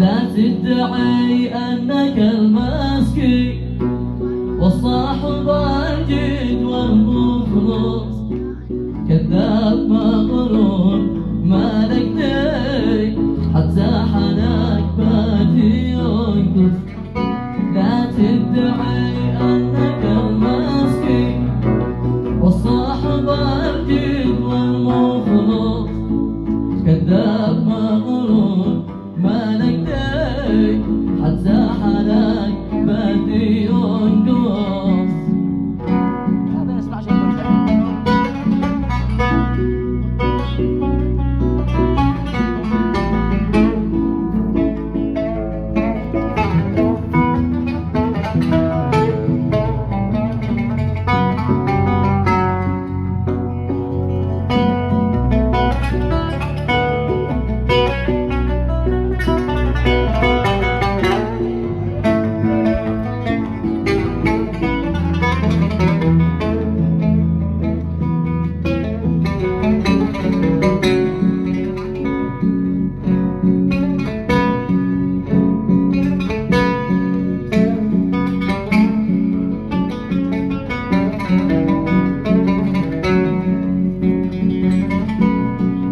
لا تدعي أنك المسكين والصاحب الجد والمخلص، كذاب مغرور ما لك دي حتى حناك بادي ينقص. لا تدعي أنك المسكين والصاحب الجد والمخلص، كذاب مغرور ما لك دي حتى حناك بادي ينقص. هذا نسمع شيء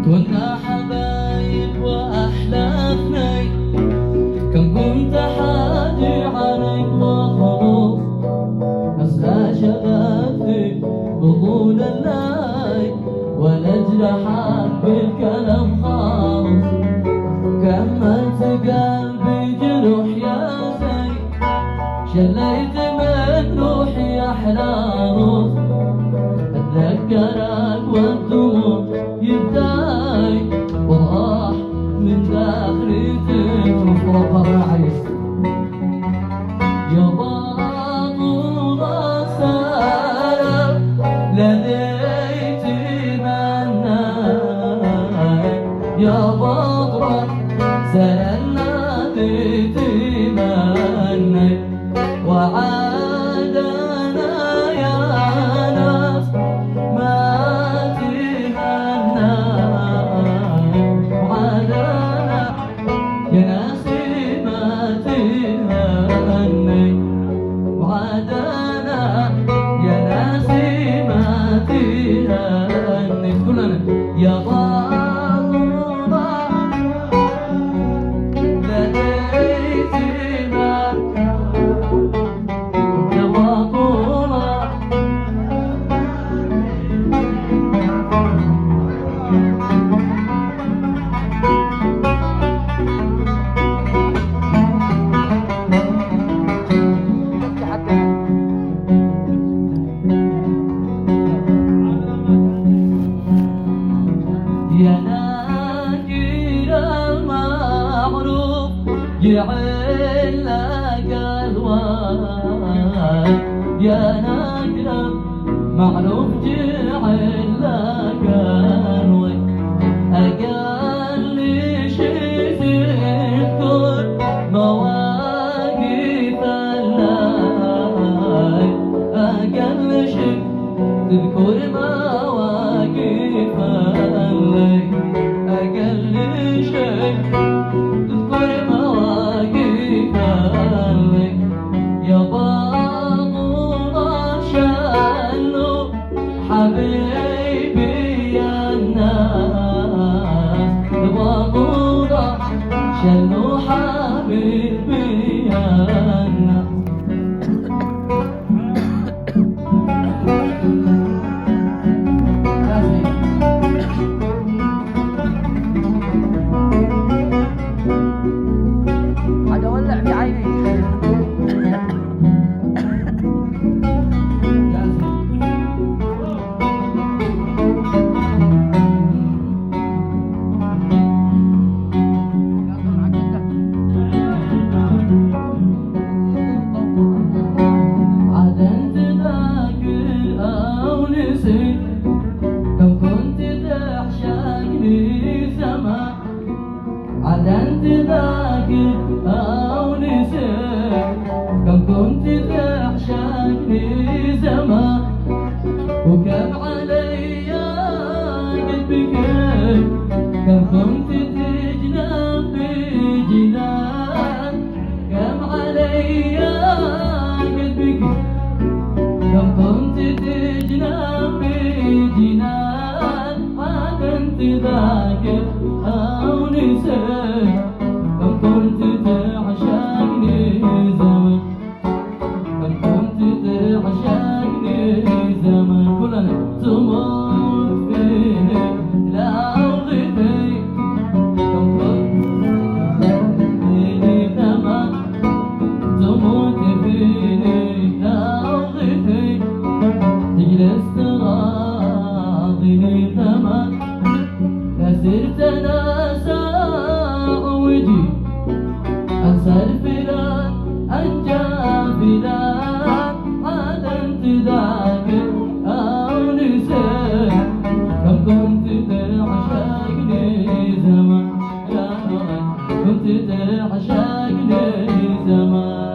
كنا حبايب وأحلى اثنين، كم كنت حاجي عليك وخلاص. أسهى شغفي بطول الليل ونجرحك بالكلام خالص. كملت قلبي جروح يا زين، شليت من روحي أحلى روح. أتذكرك والدموع يبداي وراح من داخلي تفرح فوق الرعيس. يا باطل السلام لديت مناي، يا باطل سلام لديت مناي. وعادنا يا ناس ما تهنى، وعادنا يا ناس ما تهنى، وعادنا يا ناس ما تهنى. كلنا يا باطل لديت يا باطل. حتى يا ناجر المعروف جعل لك الوان، يا ناجر معروف جعل لك الوان. أقل شيء تذكر مواقف الليل، أقل شيء تذكر مواقف الليل، أقل شيء تذكر مواقف الليل. يا باطل شانه حبيبي يا صار فلان أنجى فلان عادا تذاكر أو نسيت كم كنت تعشقني زمان يا كنت تعشقني زمان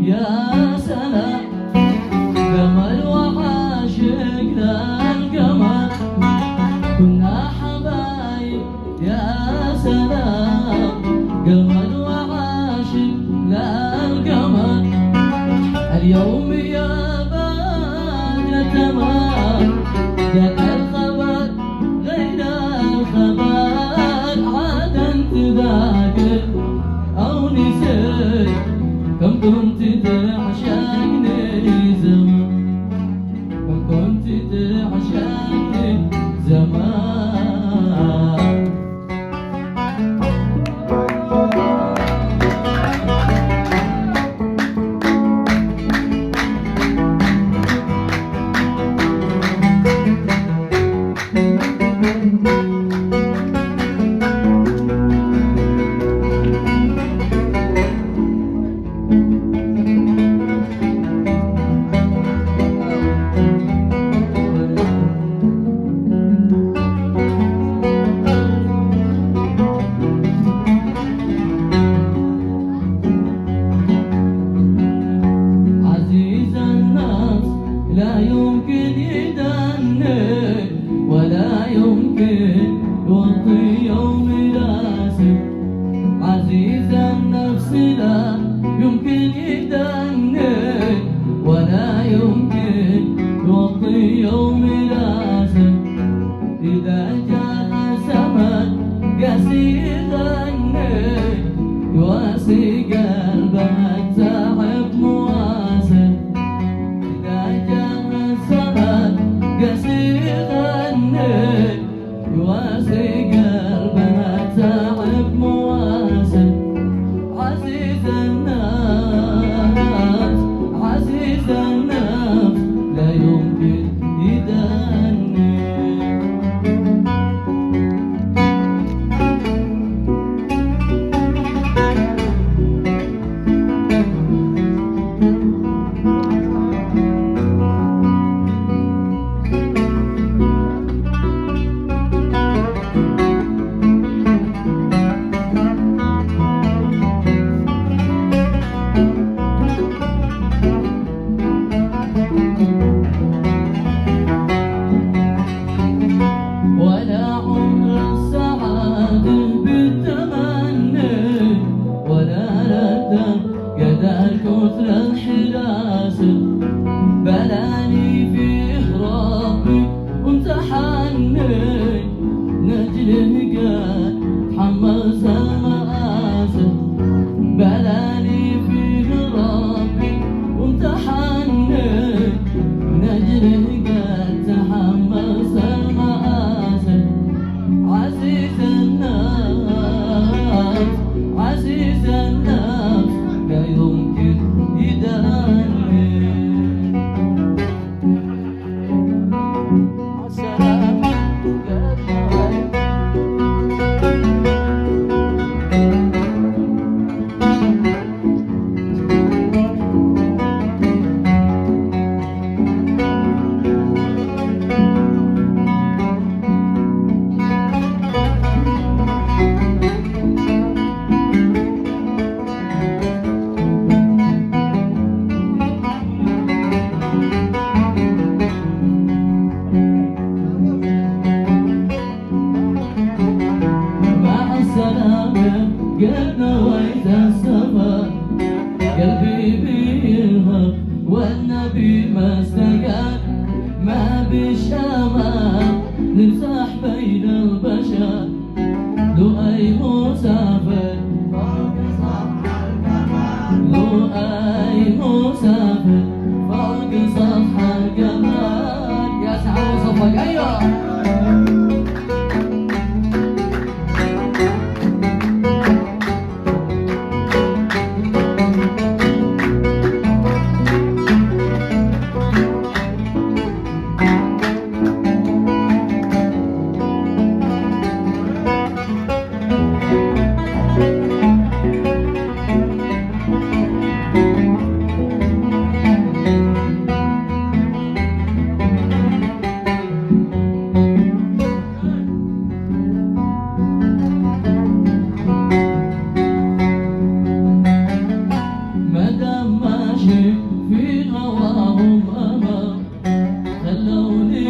يا سلام جمال وعاشقنا القمر كنا حبايب يا سلام جمال وعاشقنا القمر اليوم يا بدر تمام جاء الخبر غير الخبر عادا تذاكر أو نسيت كم كنت تعشقني زمان كم كنت تعشقني زمان حبيب ما استقال ما بالشمال نرتاح بين البشر لؤي مسافر لؤي مسافر فوق سطح القمر يا سعد وصفك ايوه في هواهم أمر خلوني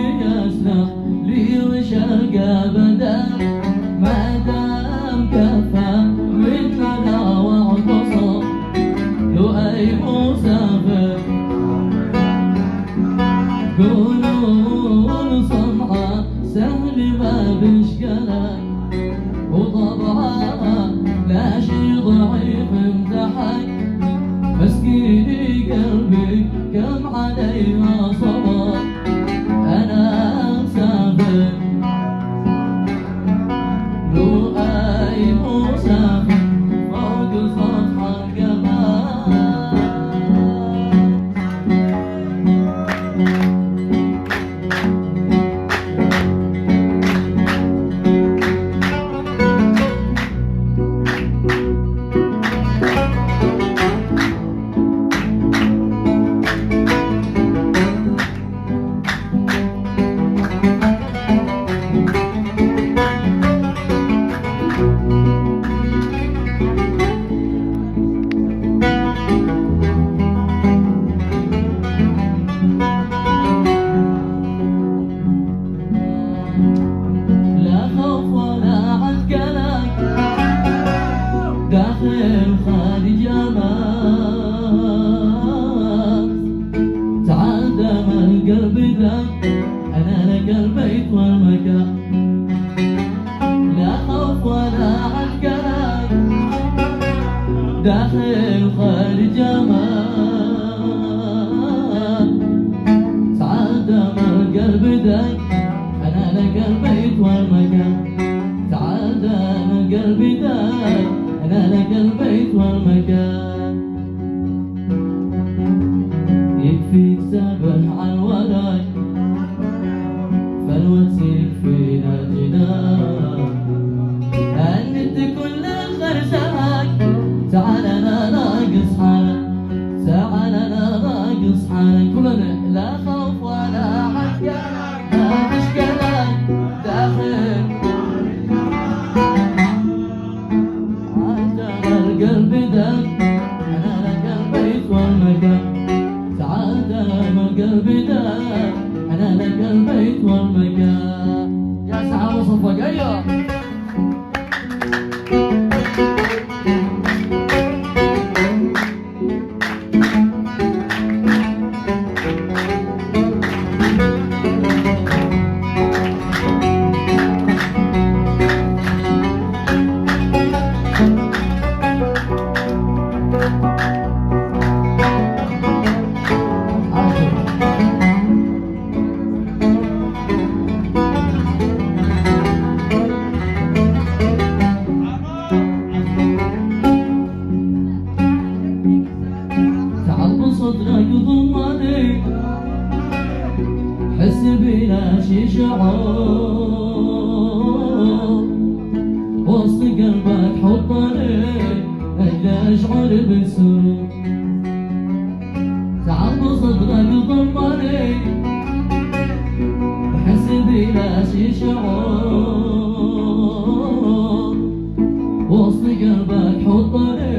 أسلم لي وشرق أبدا ما دام كفى مثلنا واعتصم لؤي مسافر قولون صنعاء سهل ما بشكلك وطبعا لا شي ضعيف امتحك مسكيني قلبي كم عليها صبر أنا مسافر لؤي مسافر فوق سطح القمر داخل خارج أمان تعال دام القلب ذاك أنا لك البيت والمكان لا خوف ولا عسكرك داخل خارج أمان تعال دام القلب ذاك أنا لك البيت والمكان تعال دام القلب ذاك أنا لك البيت والمكان يكفيك سبح عن وراك فالوسيل فينا جنان أنت كل خرسك تعال أنا ناقص حالك تعال أنا ناقص حالك كلنا لا خوف ولا حكا ما مشكلة داخل القلب دق أنا لك البيت والمكان تعال دام القلب دق أنا لك البيت والمكان يا سعد وصفك أيوه صدرك ضمني حس بلا شي شعور وسط قلبك حطني اجل اشعر بالسرور تعال بصدرك ضمني حس بلا شي شعور وسط قلبك حطني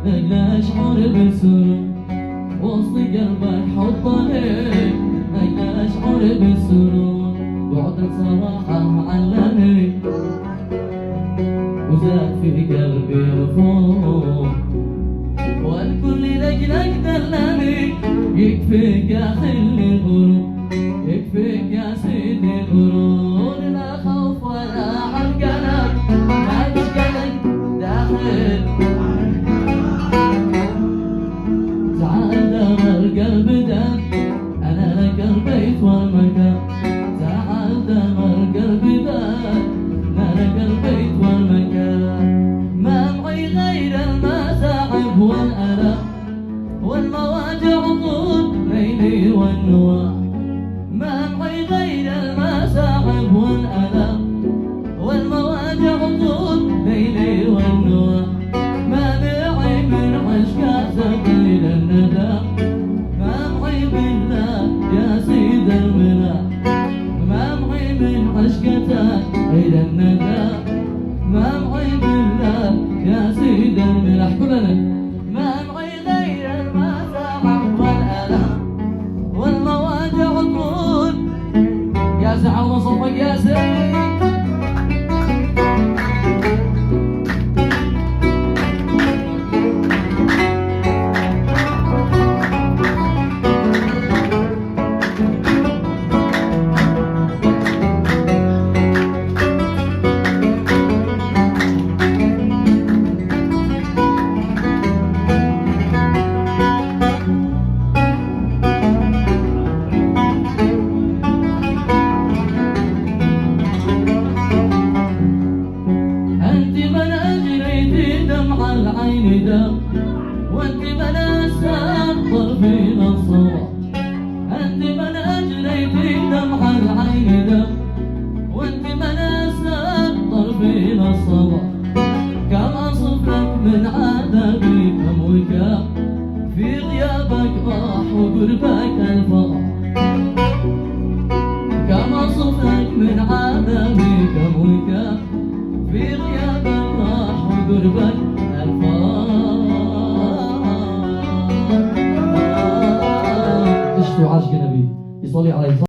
اجل اشعر بالسرور وسط قلبك حطني أجل أشعر بالسرور بعدك صراحة علمني وزاد في قلبي رفوع والكل لأجلك دلني يكفيك يا خلي الغرور، يكفيك يا سيدي الغرور. لا خوف ولا عرقلك، ما تشقلك داخل. تعال دار القلب دام، أنا لك البيت والمكان. تعال دار القلب دام، أنا لك البيت والمكان. ما معي غير المساعب والألم والمواجع طول ليلي والنوار. ما معي غير المساعب والألم والمواجع طول ليلي والنوار. ما معي من عشق سبيل الندى، ما معي بالله يا سيد الملا. ما معي من عشقتك غير الندى، ما معي بالله يا سيد الملا. كلنا